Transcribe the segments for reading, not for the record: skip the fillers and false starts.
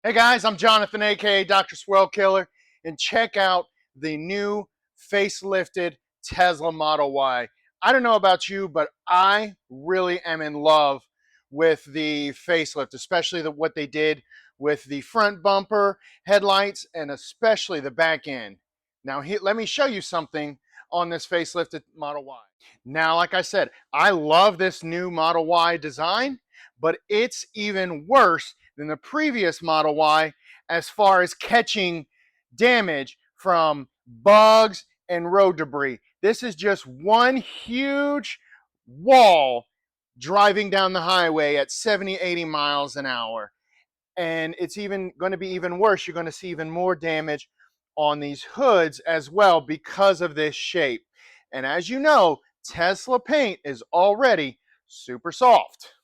Hey guys, I'm Jonathan, aka Dr. Swell Killer, and check out the new facelifted Tesla Model Y. I don't know about you, but I really am in love with the facelift, especially what they did with the front bumper, headlights, and especially the back end. Now, let me show you something on this facelifted Model Y. Now, like I said, I love this new Model Y design, but it's even worse than the previous Model Y as far as catching damage from bugs and road debris. This is just one huge wall driving down the highway at 70, 80 miles an hour. And it's even going to be even worse. You're going to see even more damage on these hoods as well because of this shape. And as you know, Tesla paint is already super soft.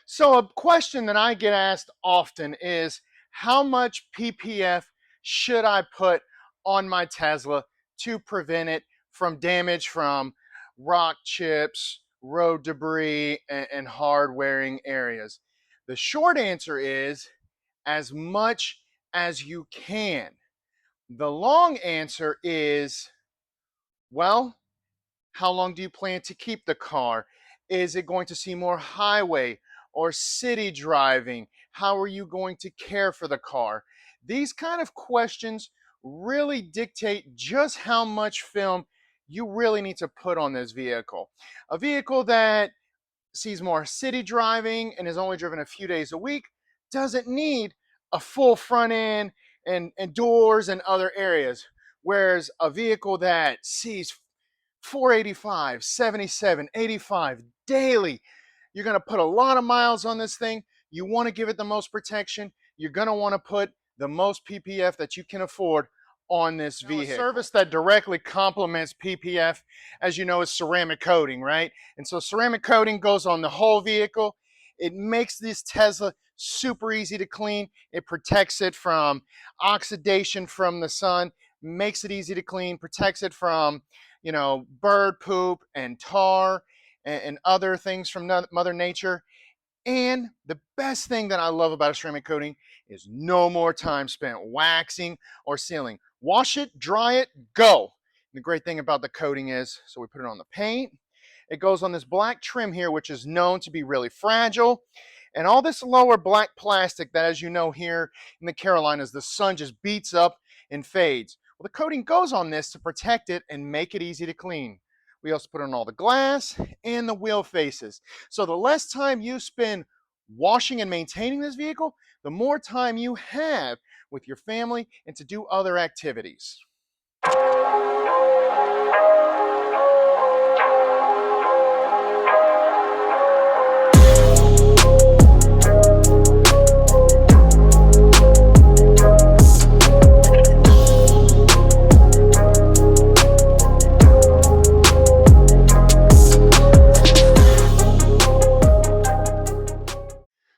So a question that I get asked often is, how much PPF should I put on my Tesla to prevent it from damage from rock chips, road debris, and hard wearing areas? The short answer is as much as you can. The long answer is, well, how long do you plan to keep the car? Is it going to see more highway or city driving? How are you going to care for the car? These kind of questions really dictate just how much film you really need to put on this vehicle. A vehicle that sees more city driving and is only driven a few days a week doesn't need a full front end and doors and other areas. Whereas a vehicle that sees 485, 77, 85 daily. You're going to put a lot of miles on this thing. You want to give it the most protection. You're going to want to put the most PPF that you can afford on this vehicle. A service that directly complements PPF, as you know, is ceramic coating, right? And so ceramic coating goes on the whole vehicle. It makes this Tesla super easy to clean. It protects it from oxidation from the sun, makes it easy to clean, protects it from bird poop and tar and other things from Mother Nature. And the best thing that I love about a ceramic coating is no more time spent waxing or sealing. Wash it, dry it, go. And the great thing about the coating is, so we put it on the paint. It goes on this black trim here, which is known to be really fragile. And all this lower black plastic that, as you know, here in the Carolinas, the sun just beats up and fades. Well, the coating goes on this to protect it and make it easy to clean. We also put on all the glass and the wheel faces. So the less time you spend washing and maintaining this vehicle, the more time you have with your family and to do other activities.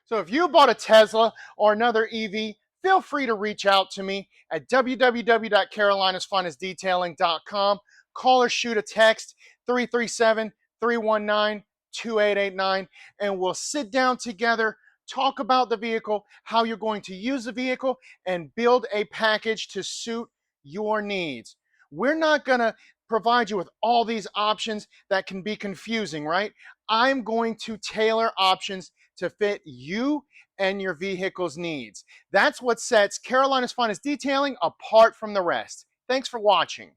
So if you bought a Tesla or another EV, feel free to reach out to me at www.carolinasfinestdetailing.com. Call or shoot a text 337-319-2889, and we'll sit down together, talk about the vehicle, how you're going to use the vehicle, and build a package to suit your needs. We're not going to provide you with all these options that can be confusing, right? I'm going to tailor options to fit you and your vehicle's needs. That's what sets Carolina's Finest Detailing apart from the rest. Thanks for watching.